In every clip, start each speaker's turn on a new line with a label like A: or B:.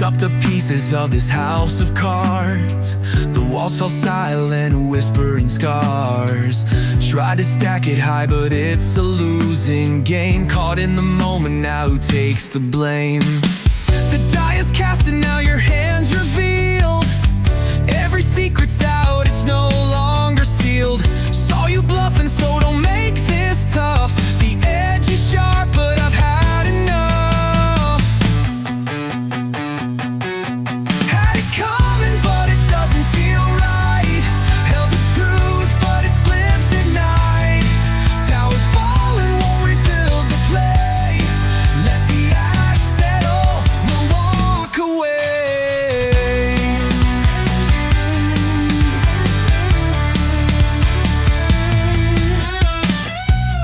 A: up the pieces of this house of cards. The walls fell silent, whispering scars. Tried to stack it high, but it's a losing game. Caught in the moment, now who takes the blame? The die is cast and now your hands revealed. Every secret's out, it's no longer sealed. Saw you bluffing, so don't make this tough. The edge is sharp, but I've had enough. Had it coming, but it doesn't feel right. Held the truth, but it slips at night. Towers fall and won't rebuild the play. Let the ash settle, we'll walk away.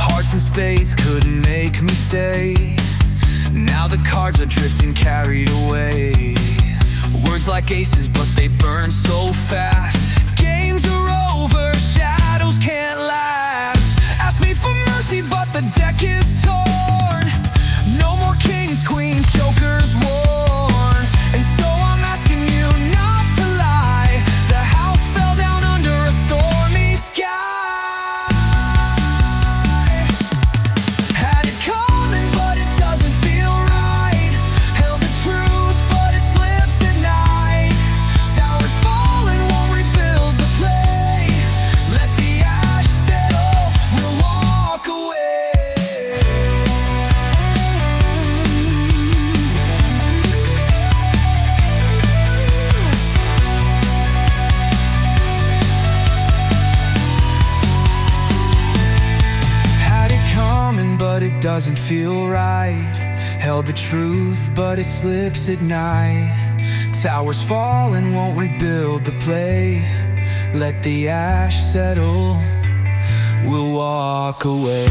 A: Hearts and spades couldn't make me stay. Now the cards are drifting, carried away. Words like aces, but they burn so fast. Games are over, shadows can't last. Ask me for mercy, but the deck is torn. No more kings, queens, jokers worn. And so I'm asking you not to lie. The house fell down under a stormy sky. Had it coming, but it doesn't feel right. Held the truth, but it slips at night. Towers fall and won't rebuild the play. Let the ash settle, we'll walk away. Had it coming, but it doesn't feel right. Held the truth, but it slips at night. Towers fall and won't rebuild the play. Let the ash settle, we'll walk away.